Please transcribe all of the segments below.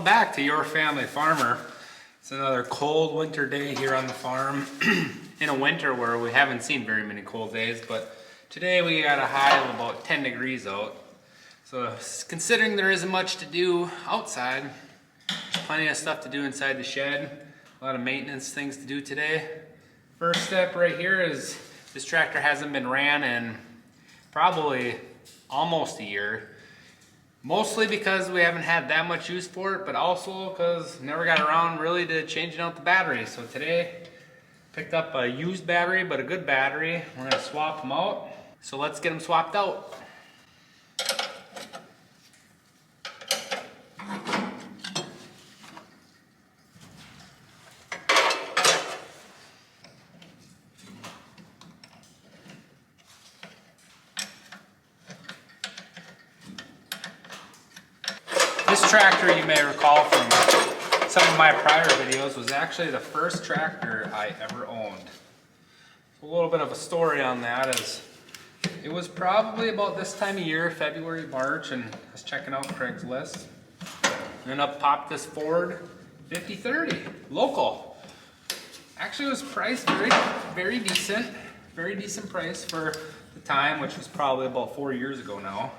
back to Your Family Farmer. It's another cold winter day here on the farm. In a winter where we haven't seen very many cold days, but today we got a high of about 10 degrees out. So considering there isn't much to do outside, there's plenty of stuff to do inside the shed. A lot of maintenance things to do today. First step right here is this tractor hasn't been ran in probably almost a year. Mostly because we haven't had that much use for it, but also because never got around really to changing out the battery. So today, picked up a used battery, but a good battery. We're gonna swap them out. So let's get them swapped out. This tractor, you may recall from some of my prior videos, was actually the first tractor I ever owned. A little bit of a story on that is, it was probably about this time of year, February, March, and I was checking out Craigslist. And then up popped this Ford 5030, local. Actually it was priced very decent price for the time, which was probably about 4 years ago now.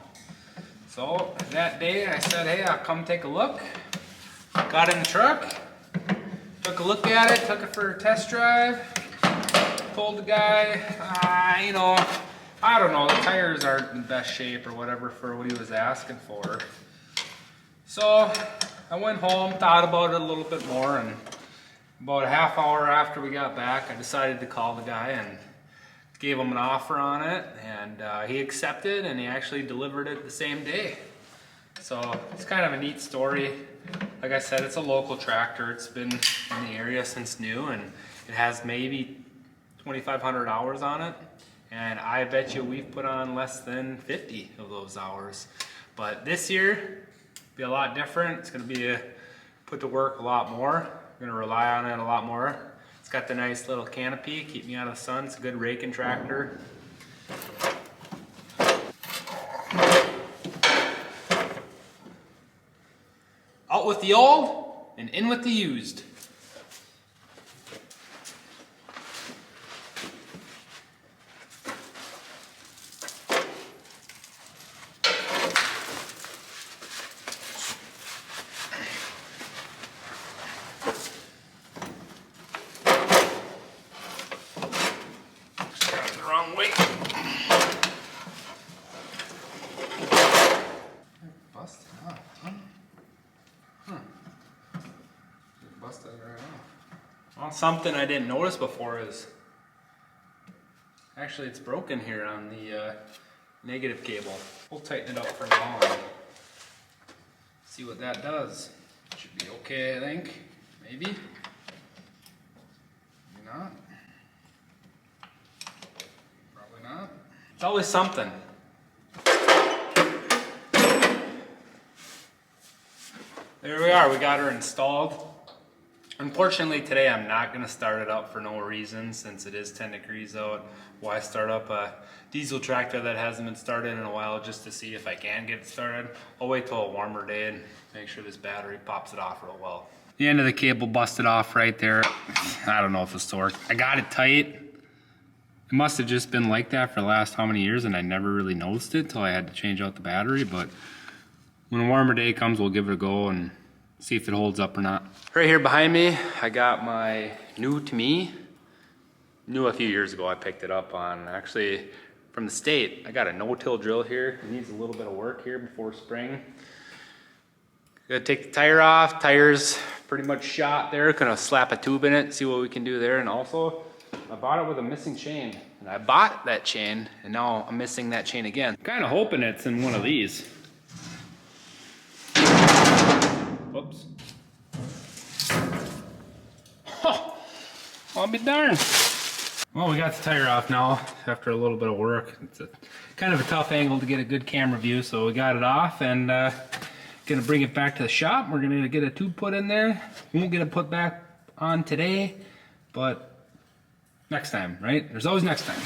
So that day I said, hey, I'll come take a look. Got in the truck, took a look at it, took it for a test drive. Told the guy, I don't know, the tires aren't in best shape or whatever for what he was asking for. So I went home, thought about it a little bit more, and about a half hour after we got back, I decided to call the guy and gave him an offer on it, and he accepted, and he actually delivered it the same day. So it's kind of a neat story. Like I said, it's a local tractor. It's been in the area since new, and it has maybe 2,500 hours on it. And I bet you we've put on less than 50 of those hours. But this year, be a lot different. It's gonna be put to work a lot more. We're gonna rely on it a lot more. It's got the nice little canopy, keep me out of the sun. It's a good raking tractor. Out with the old and in with the used. Wrong way. Busted off, huh? Busted right off. Well, something I didn't notice before is actually it's broken here on the negative cable. We'll tighten it up for now and see what that does. Should be okay, I think. Maybe. Maybe not. It's always something. There we are, we got her installed. Unfortunately today I'm not going to start it up for no reason since it is 10 degrees out. Why start up a diesel tractor that hasn't been started in a while just to see if I can get it started? I'll wait till a warmer day and make sure this battery pops it off real well. The end of the cable busted off right there. I don't know if it's torqued. I got it tight. It must have just been like that for the last how many years and I never really noticed it till I had to change out the battery, but when a warmer day comes we'll give it a go and see if it holds up or not. Right here behind me I got my new a few years ago. I picked it up on actually from the state. I got a no-till drill here. It needs a little bit of work here before spring. Gonna take the tire off. Tire's pretty much shot there. Gonna slap a tube in it, see what we can do there. And also I bought it with a missing chain, and I bought that chain, and now I'm missing that chain again. Kind of hoping it's in one of these. Whoops. Huh. I'll be darned. Well, we got the tire off now after a little bit of work. It's kind of a tough angle to get a good camera view, so we got it off, and gonna bring it back to the shop. We're gonna get a tube put in there. Won't get it put back on today, but next time, right? There's always next time.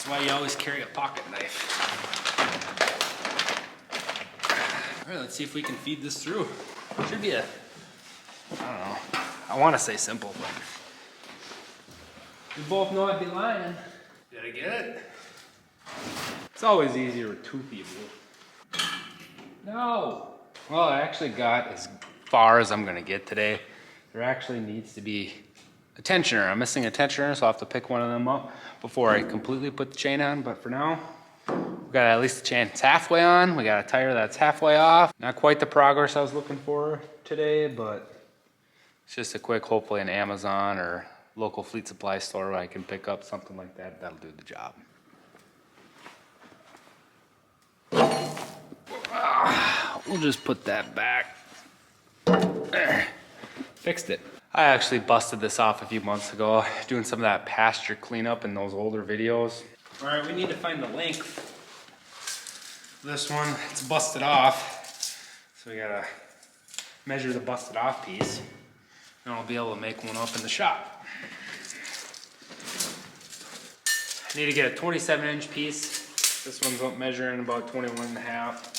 why you always carry a pocket knife. All right, let's see if we can feed this through. Should be a, I don't know, I want to say simple, but we both know I'd be lying. Did I get it? It's always easier with two people. No. Well, I actually got as far as I'm gonna get today. There actually needs to be a tensioner. I'm missing a tensioner, so I'll have to pick one of them up before I completely put the chain on. But for now, we've got at least the chain that's halfway on. We got a tire that's halfway off. Not quite the progress I was looking for today, but it's just a quick, hopefully an Amazon or local fleet supply store where I can pick up something like that. That'll do the job. We'll just put that back. There. Fixed it. I actually busted this off a few months ago, doing some of that pasture cleanup in those older videos. All right, we need to find the length. This one, it's busted off. So we gotta measure the busted off piece, and I'll be able to make one up in the shop. I need to get a 27-inch piece. This one's up measuring about 21.5.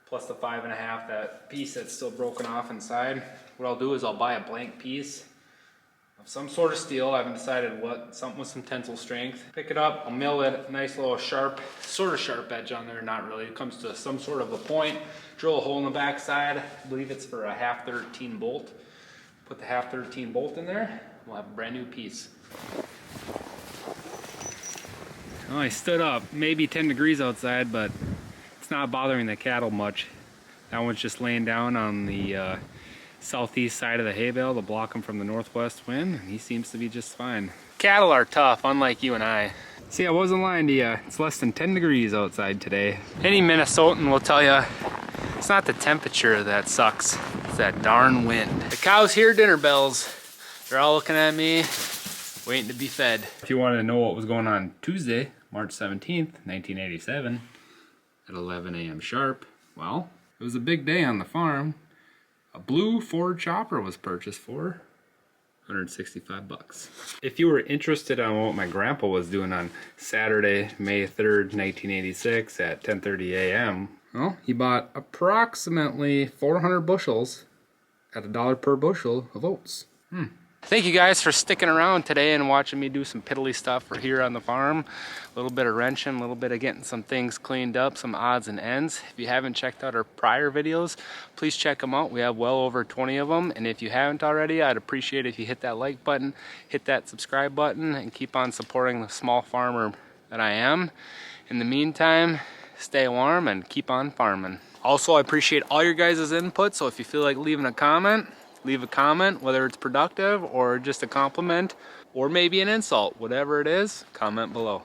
Plus the 5.5, that piece that's still broken off inside. What I'll do is I'll buy a blank piece of some sort of steel. I haven't decided what, something with some tensile strength. Pick it up, I'll mill it, a nice little sharp, sort of sharp edge on there, not really. It comes to some sort of a point. Drill a hole in the back side. I believe it's for a 1/2-13 bolt. Put the 1/2-13 bolt in there, we'll have a brand new piece. Oh, I stood up, maybe 10 degrees outside, but it's not bothering the cattle much. That one's just laying down on the southeast side of the hay bale to block him from the northwest wind, and he seems to be just fine. Cattle are tough, unlike you and I. See, I wasn't lying to you. It's less than 10 degrees outside today. Any Minnesotan will tell you it's not the temperature that sucks, it's that darn wind. The cows hear dinner bells. They're all looking at me, waiting to be fed. If you wanted to know what was going on Tuesday, March 17th, 1987, at 11 a.m. sharp, well, it was a big day on the farm. A blue Ford chopper was purchased for $165. If you were interested on what my grandpa was doing on Saturday, May 3rd, 1986 at 10:30 a.m., well, he bought approximately 400 bushels at $1 per bushel of oats. Thank you guys for sticking around today and watching me do some piddly stuff for here on the farm. A little bit of wrenching, a little bit of getting some things cleaned up, some odds and ends. If you haven't checked out our prior videos, please check them out. We have well over 20 of them. And if you haven't already, I'd appreciate if you hit that like button, hit that subscribe button, and keep on supporting the small farmer that I am. In the meantime, stay warm and keep on farming. Also, I appreciate all your guys' input, so if you feel like leaving a comment, leave a comment, whether it's productive or just a compliment or maybe an insult. Whatever it is, comment below.